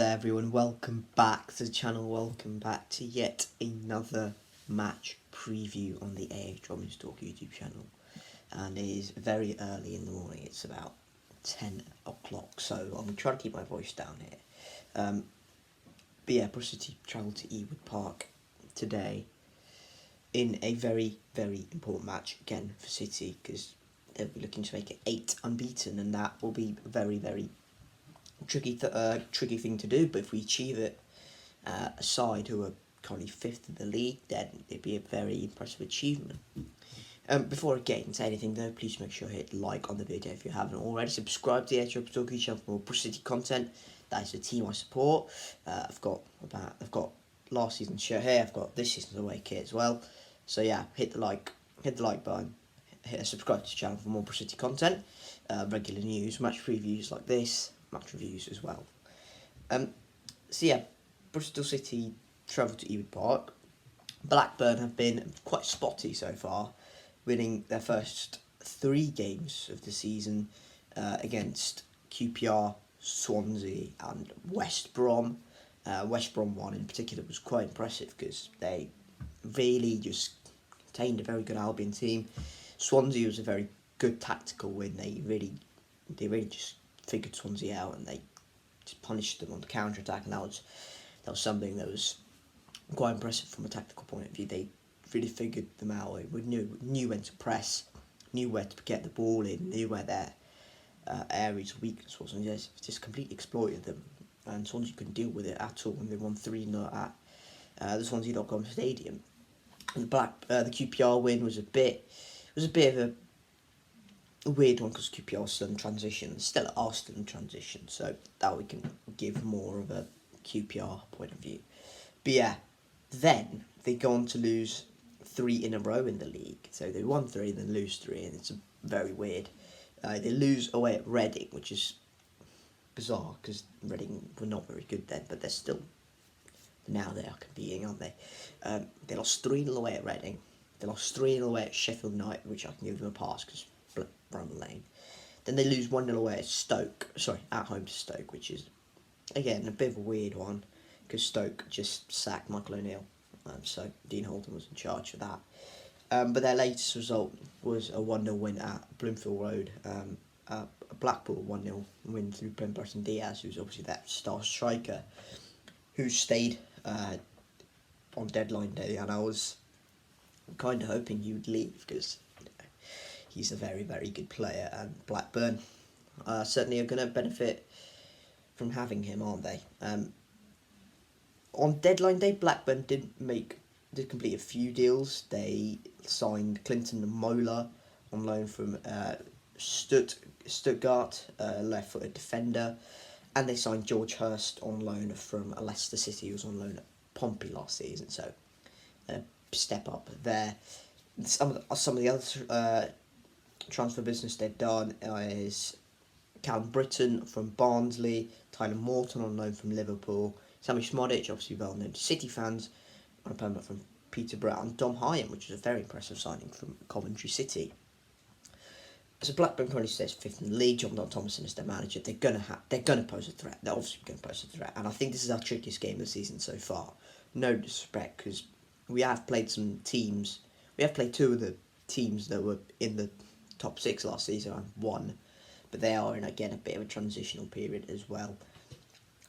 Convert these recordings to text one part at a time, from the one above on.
there everyone, welcome back to the channel, welcome back to yet another match preview on the Drummies Talk YouTube channel. And it is very early in the morning, it's about 10 o'clock, so I'm trying to keep my voice down here. But yeah, Bristol City travelled to Ewood Park today in a very, very important match again for City, because they'll be looking to make it 8 unbeaten, and that will be a very, very tricky thing to do. But if we achieve it, a side who are currently 5th in the league, then it'd be a very impressive achievement. Before I get into anything though, please make sure to hit like on the video if you haven't already. Subscribe to the Bristol City channel for more Bristol City content. That is the team I support. I've got last season's shirt here. I've got this season's away kit as well. So yeah, hit the like button. Subscribe to the channel for more Bristol City content, regular news, match previews like this, match reviews as well. So yeah, Bristol City travelled to Ewood Park. Blackburn have been quite spotty so far, winning their first 3 games of the season against QPR, Swansea and West Brom. West Brom one in particular was quite impressive because they really just contained a very good Albion team. Swansea was a very good tactical win. They really just figured Swansea out and they just punished them on the counter attack, and that was something that was quite impressive from a tactical point of view. They really figured them out. They knew when to press, knew where to get the ball in, knew where their areas of weakness was, and just completely exploited them. And Swansea couldn't deal with it at all, and they won 3-0 at the Swansea.com Stadium. And the QPR win was a bit of a weird one because QPR was still in transition, still are still in transition, so that we can give more of a QPR point of view. But yeah, then they go on to lose 3 in a row in the league. So they won 3, then lose 3, and it's very weird. They lose away at Reading, which is bizarre because Reading were not very good then, but they're still, now they are competing, aren't they? They lost 3-0 away at Reading. They lost 3-0 away at Sheffield United, which I can give them a pass because Bramall Lane. Then they lose 1-0 away at home to Stoke, which is again a bit of a weird one because Stoke just sacked Michael O'Neill, so Dean Holden was in charge of that. But their latest result was a 1-0 win at Bloomfield Road. A Blackpool 1-0 win through Blackburn Diaz, who's obviously that star striker who stayed on deadline day, and I was kind of hoping he would leave because he's a very, very good player, and Blackburn certainly are going to benefit from having him, aren't they? On deadline day, Blackburn did complete a few deals. They signed Clinton Mola on loan from Stuttgart, left-footed defender, and they signed George Hurst on loan from Leicester City, who was on loan at Pompey last season. So a step up there. Some of the other transfer business they've done is Callum Britton from Barnsley, Tyler Morton on loan from Liverpool, Sammy Smodic, obviously well known to City fans, on a permit from Peterborough, and Dom Hyam, which is a very impressive signing from Coventry City. So Blackburn currently stays 5th in the league. John Don Thomason is their manager. They're gonna pose a threat. They're obviously gonna pose a threat, and I think this is our trickiest game of the season so far. No disrespect, because we have played some teams. We have played 2 of the teams that were in the top 6 last season and won, but they are in again a bit of a transitional period as well.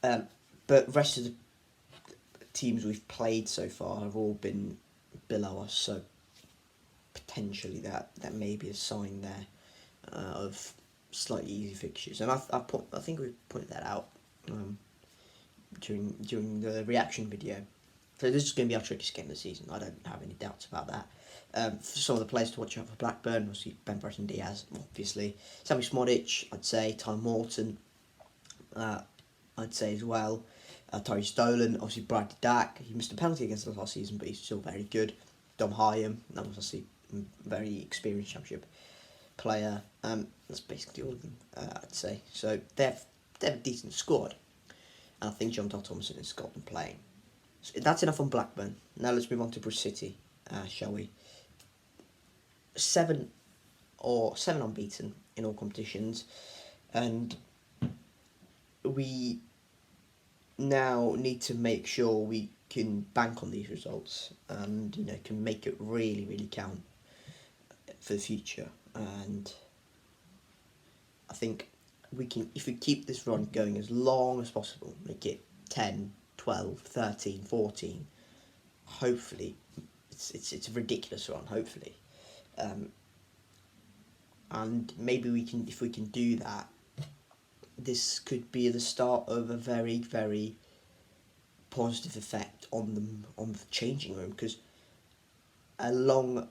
But the rest of the teams we've played so far have all been below us, so potentially that may be a sign there of slightly easy fixtures, and I think we pointed that out during the reaction video. So this is going to be our trickiest game of the season. I don't have any doubts about that. For some of the players to watch out for Blackburn, we'll see Blackburn Diaz, obviously. Sammy Smodic, I'd say. Tyler Morton, I'd say as well. Terry Stolen, obviously Brad Dack. He missed a penalty against us last season, but he's still very good. Dom Hyam, that was obviously a very experienced championship player. That's basically all of them, I'd say. So they've a decent squad. And I think John Don Thomason has got them playing. So that's enough on Blackburn. Now let's move on to Bristol City, shall we? 7 unbeaten in all competitions, and we now need to make sure we can bank on these results and can make it really, really count for the future. And I think we can, if we keep this run going as long as possible, make it 10, 12, 13, 14, hopefully, it's a ridiculous run, hopefully. And maybe we can, if we can do that, this could be the start of a very, very positive effect on the changing room, because a long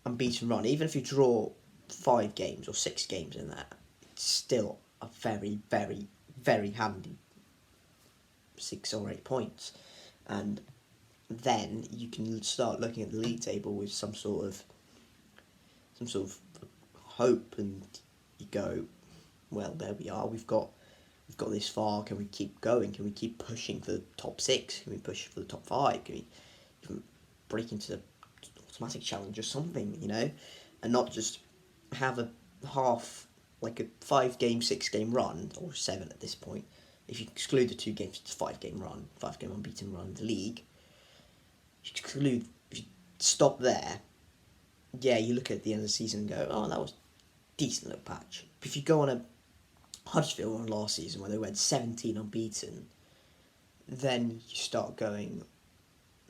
unbeaten run, even if you draw 5 games or 6 games in that, it's still a very, very, very handy 6 or 8 points. And then you can start looking at the league table with some sort of hope, and you go, well, there we are, we've got this far, can we keep going, can we keep pushing for the top 6, can we push for the top 5, can we even break into the automatic challenge or something, and not just have a half, like a 5-game, 6-game run, or 7 at this point. If you exclude the 2 games, it's a 5-game run, 5-game unbeaten run in the league. If you stop there, yeah, you look at the end of the season and go, oh, that was a decent little patch. But if you go on a Huddersfield one last season where they went 17 unbeaten, then you start going,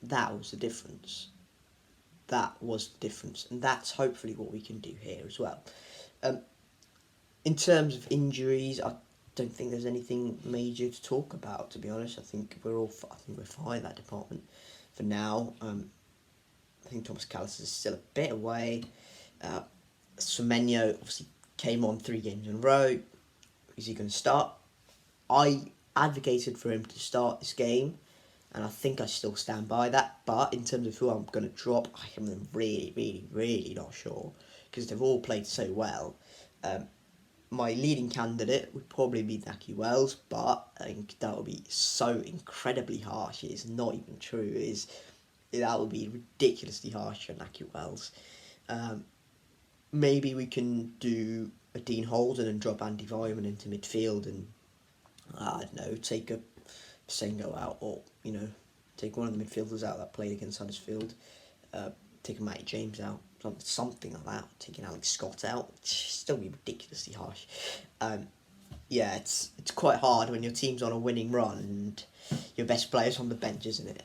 that was the difference. That was the difference. And that's hopefully what we can do here as well. In terms of injuries, I don't think there's anything major to talk about, to be honest. I think we're fine in that department for now. I think Thomas Callis is still a bit away. Semenyo obviously came on 3 games in a row. Is he going to start? I advocated for him to start this game, and I think I still stand by that. But in terms of who I'm going to drop, I am really, really, really not sure, because they've all played so well. My leading candidate would probably be Naki Wells, but I think that would be so incredibly harsh. It's not even true. That would be ridiculously harsh for Naki Wells. Maybe we can do a Dean Holden and drop Andy Vyman into midfield, and I don't know, take a Sengo out, or take one of the midfielders out that played against Huddersfield. Take a Matty James out, something like that. Taking Alex Scott out, still be ridiculously harsh. Yeah, it's quite hard when your team's on a winning run and your best player's on the bench, isn't it?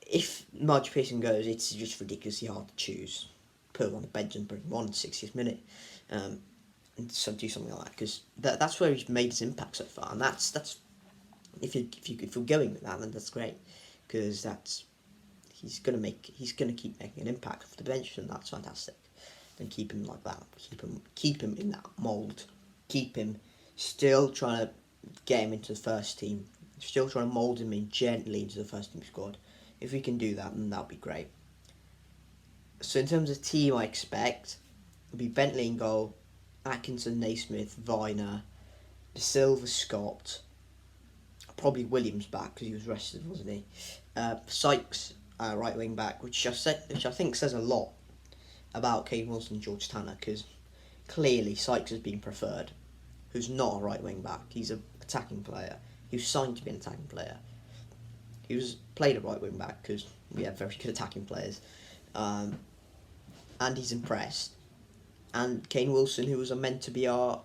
If Marge Pearson goes, it's just ridiculously hard to choose. Put him on the bench and bring him on in the 60th minute, and so do something like that, because that's where he's made his impact so far, and that's if you're going with that, then that's great, because he's gonna keep making an impact off the bench, and that's fantastic. Then keep him like that. Keep him in that mould. Keep him still trying to get him into the first team. Still trying to mould him in gently into the first team squad. If we can do that, then that'll be great. So in terms of team, I expect it'll be Bentley in goal, Atkinson, Naismith, Viner, De Silva, Scott, probably Williams back because he was rested, wasn't he? Sykes, right wing back, which I think says a lot about Kane Wilson and George Tanner, because clearly Sykes has been preferred, who's not a right wing back. He's an attacking player. He was signed to be an attacking player. He was played a right wing back because we have very good attacking players, and he's impressed. And Kane Wilson, who was meant to be our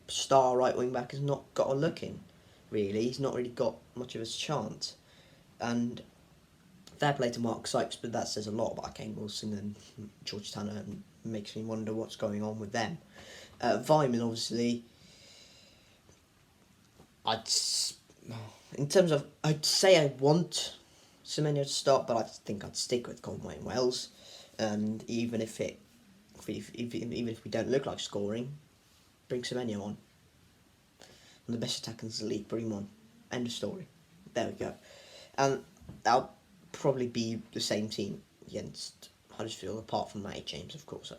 star right wing back, has not got a look in. Really, he's not really got much of a chance. And fair play to Mark Sykes, but that says a lot about Kane Wilson and George Tanner, and makes me wonder what's going on with them. Vyman, obviously, I'd say I want Semenyo to start, but I think I'd stick with Conway and Wells. And even if we don't look like scoring, bring Semenyo on. And the best attackers in the league, bring him on. End of story. There we go. And that'll probably be the same team against Huddersfield, apart from Matty James, of course.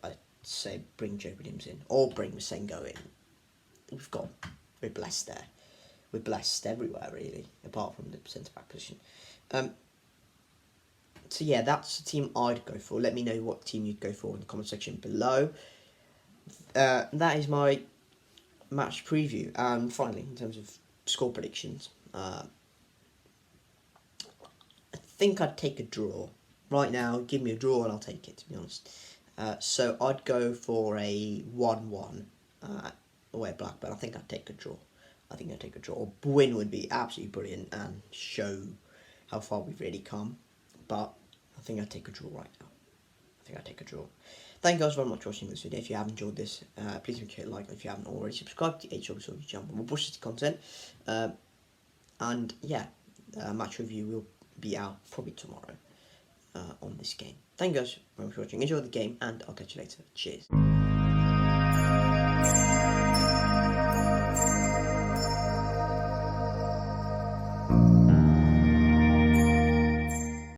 I'd say bring Joe Williams in, or bring Masengo in. We're blessed there. We're blessed everywhere, really, apart from the centre-back position. So yeah, that's the team I'd go for. Let me know what team you'd go for in the comment section below. That is my match preview. And finally, in terms of score predictions, I think I'd take a draw. Right now, give me a draw and I'll take it, to be honest. So I'd go for a 1-1 away at Blackburn. I think I'd take a draw. A win would be absolutely brilliant and show how far we've really come. But I think I'd take a draw right now. Thank you guys very much for watching this video. If you have enjoyed this, please make sure to like. If you haven't already, subscribe to the yet.Here channel for more Bristol City content. And yeah, match review will be out probably tomorrow on this game. Thank you guys very much for watching. Enjoy the game, and I'll catch you later. Cheers.